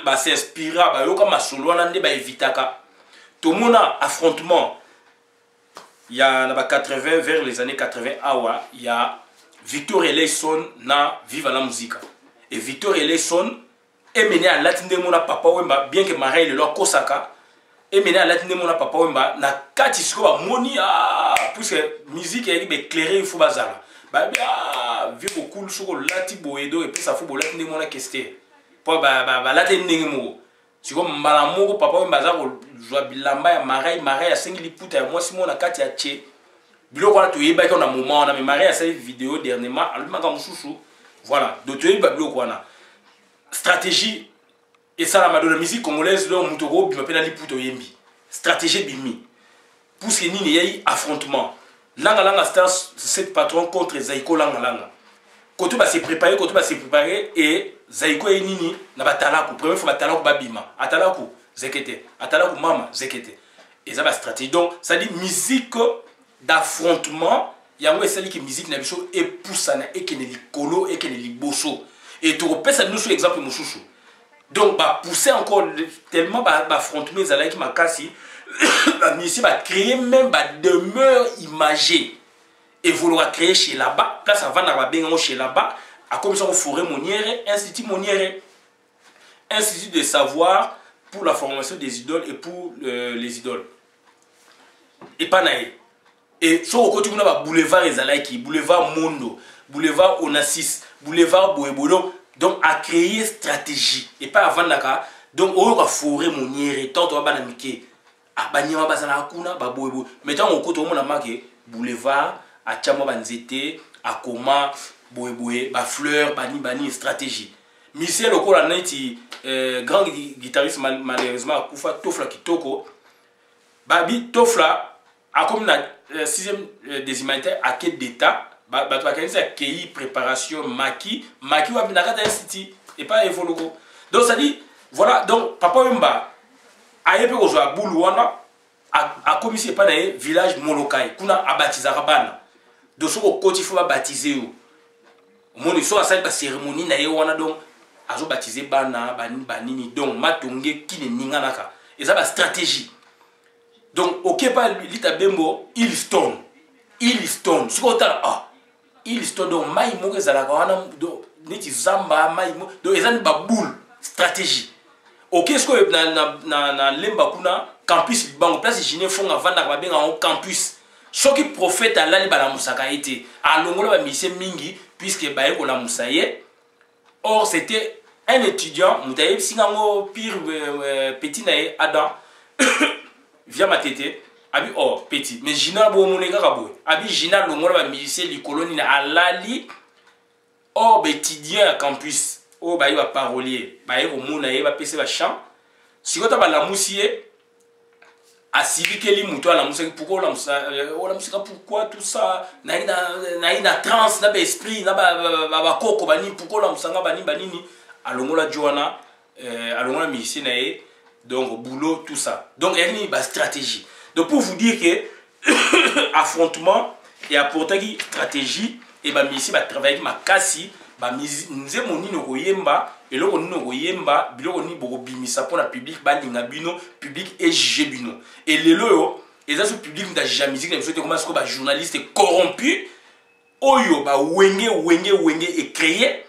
ba s'inspira ba yoka masolo wana nde ba evitaka tomona affrontement ya na ba 80 vers les années 80 awa ya Victor Eleison na Viva la Musique et Victor Eleison est mené à latinde mona papa wemba bien que Marais le lo kosaka est mené à latinde mona papa wemba na kati siko ba moni puisque musique est éclairée il faut bazala ba vivo cool soko lati boedo et puis ça faut bolatinde mona keste po ba late ndenge mo siko mbala moko papa wemba ko jwa bilamba ya Marais ya sengi liputa ya moi simona kati ya che biloko wana toyeba ko na moment wana mais Marais a fait vidéo dernièrement alumaka mususu voilà donc toyeba biloko wana stratégie et ça la madonna musique congolaise lo mutoko bima pena liputa yembi stratégie bimi pour que nini yai affrontement langa star cette patron contre Zaiko langa Koto ba se préparer et Zaiko et nini na batalaku première fois batalaku babima atalaku zekete atalaku mama zekete et ça va stratégie donc ça dit musique d'affrontement yango esali ki musique na biso et poussana et que ne likolo et que ne liboso et to repesa nous exemple mususu donc ba pousser encore tellement ba affrontement ezalaki makasi la musique va créer même ba demeure imagée et vouloir créer chez là-bas place avant na ba bengo chez là-bas à comme ça forêt monière institut de savoir pour la formation des idoles et pour les idoles et pas naé et sur au côté on a boulevard ezalaki boulevard Mondo boulevard Onassis boulevard Boebolo donc à créer stratégie et pas avant naka donc on va forêt monière tant on va na mike abanyama bazana kuna ba Boebo mais tant au côté on a marqué boulevard à Tchamo Banzete à Koma Boeboé ba fleur bani stratégie Michel Okola naiti grand guitariste malheureusement akufa Tofla Kitoko babi Tofla a comme na 6e des humanitaires à quel d'état ba to akanisa kei préparation maki wa binakata institut et pas évoluer donc ça dit voilà donc papa Wemba ayepe ko zo abulu wana a commissaire pas na village Molokai kuna abatiza bana donc soko koti faut baptiser yo moni so asali ba cérémonie na ye wana donc azo baptiser bana banini donc matonge kine ninganaka ça ba stratégie. Donc ok pas lita bembo Hillstone ce qu'on t'a Hillstone donc mai mo que ça la wana do neti zamba mai mo donc ezani ba boule stratégie. Ok ce que na lemba kuna campus bango place jine fonga vanda ba benga en campus. Ce qui prophète Allah ba la musaka été alongola ba mise mingi puisque ba ko la musaye. Or c'était un étudiant mutaye singango pire petit nae Adam via ma tête abi oh petit mais jina bo moneka kabo abi jina longola ba musicien li colonie na alali or étudiant à campus oh ba yo parolier ba yo mona ye ba pese ba chant sikota ba la musier asibikeli muto la musique pourquoi la musique pourquoi tout ça na trans na ba esprit na ba koko bani pourquoi la musanga bani banini alongola Joana alongola musicien na ye donc boulot tout ça donc il y a une stratégie donc pour vous dire que affrontement et apporter une stratégie et ba musicien ba travailler ma kasi ba nze moni no koyemba eloko nino koyemba biloko ni boko bimisa pour la public ba linga bino public et juger bino et lelo yo eza so public nda jamais musique na biso te comment est-ce que ba journaliste corrompu oyo ba wenge et créer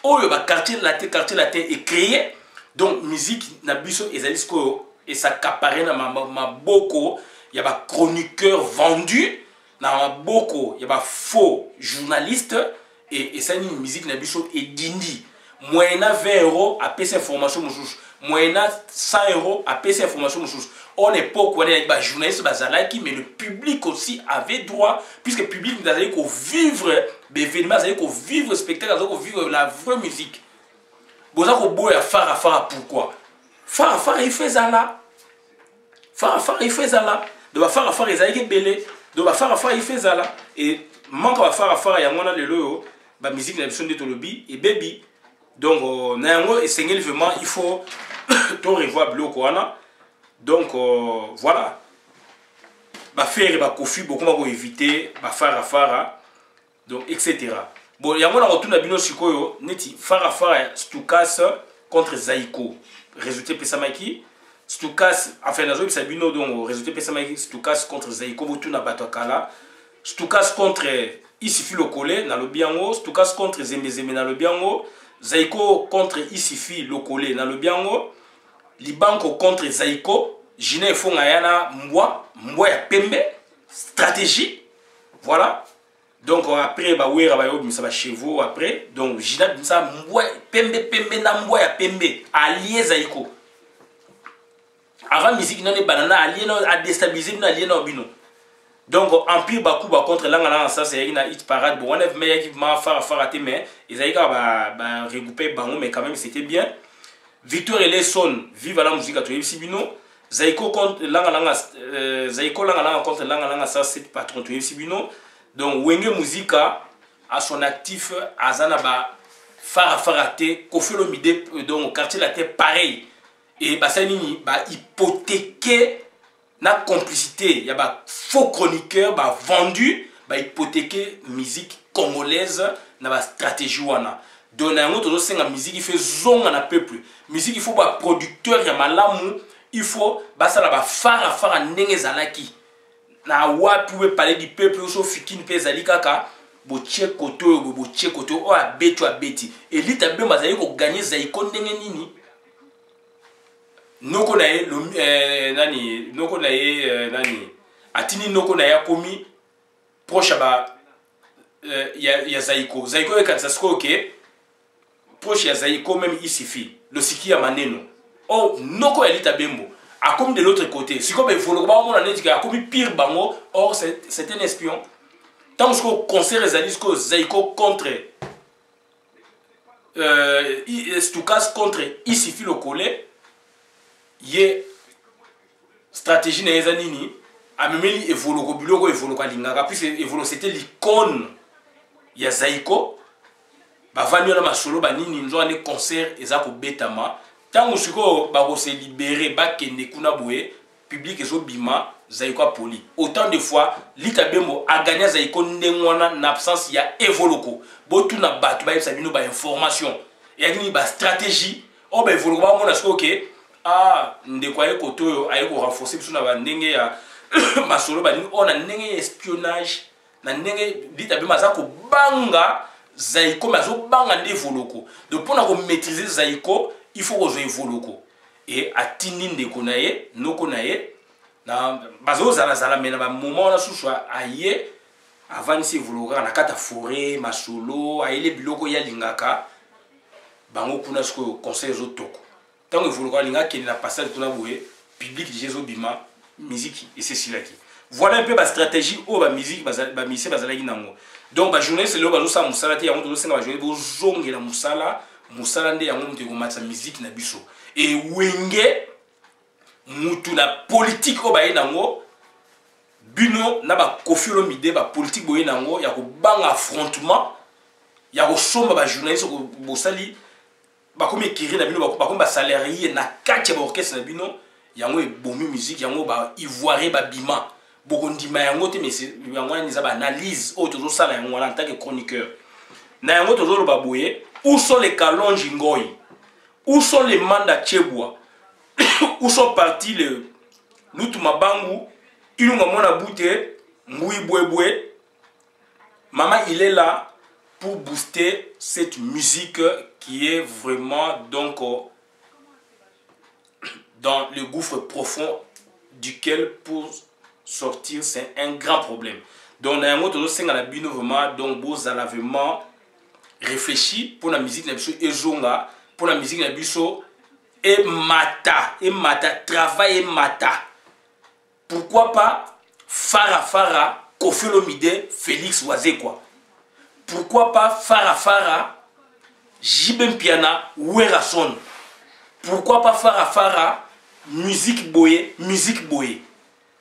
oyo ba quartier latin et créer donc musique na biso ezali sko et ça capare na maboko ya ba chroniqueur vendu na maboko ya ba faux journaliste et ça une musique na biso et dindi moyena 20 € à payer information mouchouche moyena 100 € à payer information mouchouche on époque où les journalistes bazalaki mais le public aussi avait droit puisque le public nous allait qu'on vivre l'événement allait qu'on vivre le spectacle allait qu'on vivre la vraie musique boza ko boya fara pourquoi fara il fait ça là fara il fait ça là de fara ils allaient belé de fara il fait ça là et manque va fara ya ngona lelo ba musique na biso de tolobi et baby donc na yango et sengeli vraiment il faut to revoir bloko wana donc voilà ba faire ba kofi beaucoup ma ko éviter ba fara donc etc. Bon yango na retourna bino sikoyo neti fara Stukas contre Zaiko résultat pesa maki Stukas enfin nazo bisa bino donc résultat pesa maki Stukas contre Zaiko botuna bato kala Stukas contre Isifi Lokole na lobiango Stukas contre Zembezeme na lobiango Zaiko contre Isifi Lokole na lobiango Libanko contre Zaiko Jine fonga yana mbwa ya pembe stratégie voilà donc après ba wera ba yob misa ba chevaux après donc Jina misa mbwa pembe na mbwa ya pembe allié Zaiko avant musique non banana allié non a déstabiliser non allié non bino. Donc empire bakuba contre l'angala ça c'est une hit parade bon on est meilleur équipement fara mais ils avaient ba regrouper bango mais quand même c'était bien. Victor et Lesson vive la musique à toi Sibino Zaiko contre l'angala Zaiko l'angala contre l'angala ça c'est patron toi Sibino donc Wenge Musica à son actif azana ba faraté Kofelo Mide donc quartier la terre pareil et basanini ba hypothéquer na complicité, il y a ba faux chroniqueur ba vendu ba hypothéquer musique congolaise na ba stratégie wana. Dona ngo tozo senga musique il fait zonga na peuple. Musique il faut ba producteur ya malamu, il faut ba sala ba fara ndenge zalaki. Na wa pouvez parler du peuple so fikine pe zalika ka bo tche koto o abeti. Et lita be mazali ko gagner Zaiko ndenge nini. Noko na ye nani noko na ye nani atini noko na ya komi proche ba ya Zaiko e kanisa sko ok proche ya Zaiko même Isifi le siki ya maneno oh noko ya lita bembo a comme de l'autre côté si comme volo ba on a dit a comme pire bango or c'est un espion tant que concert ezali sko Zaiko contre Stukas contre Isifi le collé ye stratégie na ezanini amemeli evoloko biloko evoloko lingaka puis evolo c'était l'icône ya Zaiko bavani na masolo banini nzo ane concert ezako betama tango siko ba ko se libérer ba kende kuna boye public ezo bima Zaiko poli autant de fois litabembo a gagné Zaiko ndengwana na absence ya evoloko botuna batu ba yebisa bino ba information et ni ba stratégie o ba evoloko ba mona siko OK ah ndeko aye koto aye ko renforcer biso na ba ndenge ya masolo ba on a ndenge espionnage na ndenge dita bi maza ko banga Zaïko mazo banga nde voloko donc pour na ko maîtriser Zaïko il faut que je voloko et atindi ndeko na ye noko na ye na bazo zala zala mais na ba moment na susu aye avant si voloko na kata forêt masolo ayele biloko ya lingaka bango kuna ce conseil zo toko tant que voloko linga qui na passage tuna boye public de Jésus bima musique et c'est cela qui voilà un peu la stratégie ou la musique ba mise bazalaki nango donc ba journée c'est le bazo sa musala te yango to senga ba journée bo zongela musala musala nde yango muteko matsa musique na biso et wenge mutu na politique o ba nango bino na ba Koffi Olomide ba politique boye nango ya ko banga affrontement ya ko somba ba journaliste ko bosali ba komi écrire na bino ba komi ba salarié na kati ba orchestre na bino yango e bomi musique yango ba ivoiré ba bima boko ndima yango te mais yango ni za ba analyse o tozo sala yango en tant que chroniqueur na yango tozo lo ba boye où sont les Kalonji Ngoyi, où sont les Manda Chebwa, où sont partis les Lutumabangu, Ilunga Mona Boute, Moui Boueboué. Maman, il est là pour booster cette musique qui est vraiment donc dans le gouffre profond duquel pour sortir c'est un grand problème. Donc, dans un autre vraiment donc beaux alavements réfléchi pour la musique nabiso et zonga pour la musique nabiso et mata travail et mata. Pourquoi pas Farah Koffi Olomide Félix Oazé quoi. Pourquoi pas Farah Jibem Piana Werason. Pourquoi pas Farah musique boye.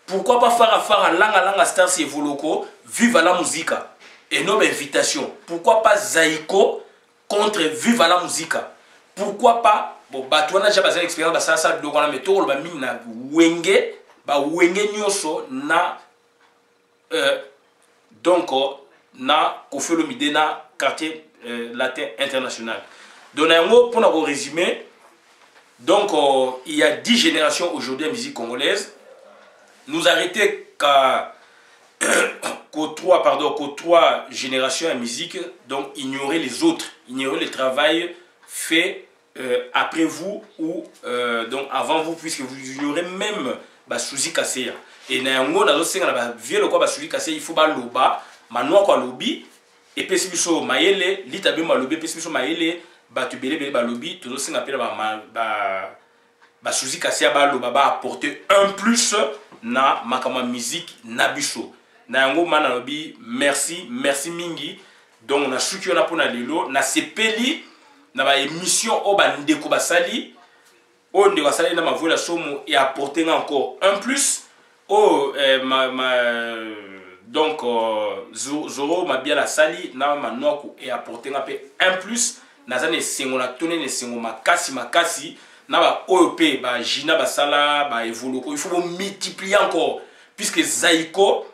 Pourquoi pas Farah langa star c'est voloko vive la musica. Énorme invitation. Pourquoi pas Zaïko contre Viva la Musica? Pourquoi pas bon batouana déjà basé l'expérience ça donc on a méthode ba mina wenge nyoso na donc na Koffi Olomide na quartier latin international. Donc pour nous résumer donc il y a 10 générations aujourd'hui en musique congolaise. Nous arrêter qu'à qu'aux trois générations en musique, donc ignorer les autres, ignorer le travail fait après vous ou donc avant vous, puisque vous ignorez même Suzy Kasseya. Et nango na zo na ba vieux quoi Suzy Kasseya, il faut ba loba, manoa kwa lobi et pesi biso mayele, litabe ma lobi pesi biso mayele, ba tubele ba lobi, to zo senga pela ba Suzy Kasseya ba loba ba apporter un plus na makama musique na biso. Nango manalobi merci mingi donc na suki on a pona lelo na sepeli na ba émission o ba ndeko basali o ndeko basali na ma voix la somo et apporter encore un plus o donc zoro ma bien la sali na manoko et apporter un plus na zane sengo na tone ne sengo makasi na ba OEP ba jina basala ba evoloko il faut multiplier encore puisque Zaïko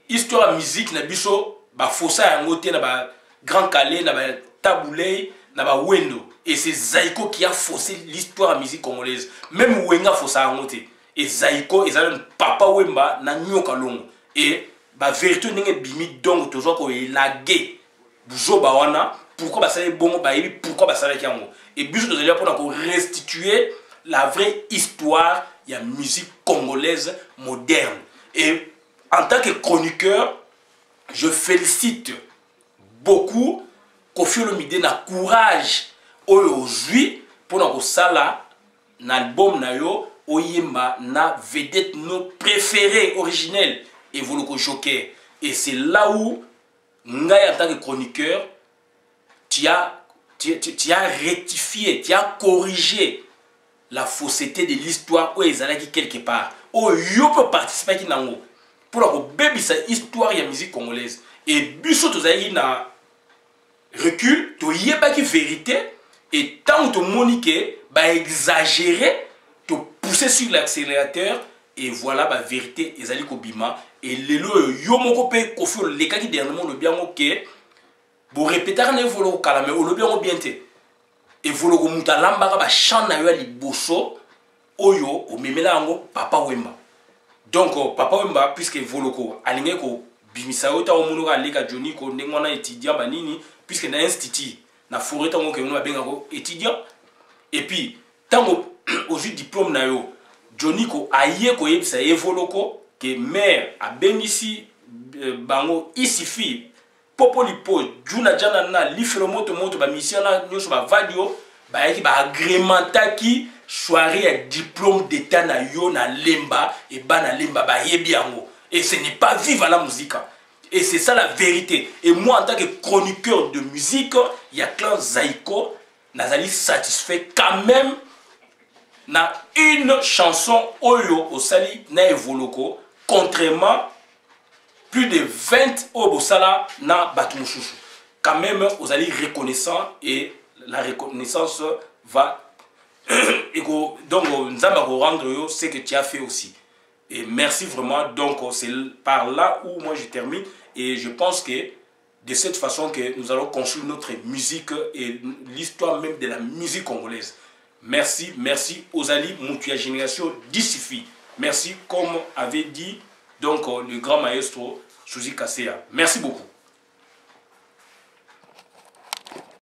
histoire musique na biso ba fossa yango te na ba Grand Calais na ba Taboulé na ba Wendo et c'est Zaïko qui a faussé l'histoire musique congolaise même Wenga fossa yango te et Zaïko ezala papa Wemba na nyoka longo et ba vérité ndenge bimi donc toujours ko elagé buzo ba wana pourquoi ba sala bongo ba yebi pourquoi ba sala yango et biso tozali pour ko restituer la vraie histoire ya musique congolaise moderne et en tant que chroniqueur, je félicite beaucoup Koffi Olomide na courage aujourd'hui pour nous sala na album na yo oyemba na vedette nos préférés originels et voloko joker et c'est là où ngai en tant que chroniqueur tu as rectifié, tu as corrigé la fausseté de l'histoire où ils allaient quelque part. Oh yo peut participer qui nango. Pour la bébé sa histoire de la musique congolaise et biso tozali na recul to yeba ki vérité et tant to monique ba exagérer to pousser sur l'accélérateur et voilà ba vérité ezali ko bima et lelo yo moko pe Koffi le kaki dernièrement le bien OK bo répéter na volo kala mais le bien bien te et volo ko mutalamba ba chant na yo ali bosso oyo omemela yango Papa Wemba. Donc Papa Wemba puisque voloko alinge ko bimisa ota omuno ka leka Johnny ko ndengwana étudiant banini puisque na institut na forêt tango ke no benga ko étudiant et puis tango au diplôme na yo Johnny ko aye ko yebisa evoloko que mère a bengisi bango isifi popolipo juna jana na lifelo moto ba misiana nyoso ba vadio ba yaki ba agrémentaki soirée diplôme d'état na yo na lemba et bana lemba ba yebi yango et ce n'est pas vivre la musique et c'est ça la vérité. Et moi en tant que chroniqueur de musique il y a clan Zaiko nazali satisfait quand même na une chanson oyo osali na evoloko contrairement plus de 20 obosala na batumushushu. Quand même vous allez reconnaissant et la reconnaissance va donc nzamba ko rendre ce que tu as fait aussi. Et merci vraiment. Donc c'est par là où moi je termine et je pense que de cette façon que nous allons construire notre musique et l'histoire même de la musique congolaise. Merci, merci Ozali Moutuya Génération d'Isifi. Merci comme avait dit donc le grand maestro Suzy Kasea. Merci beaucoup.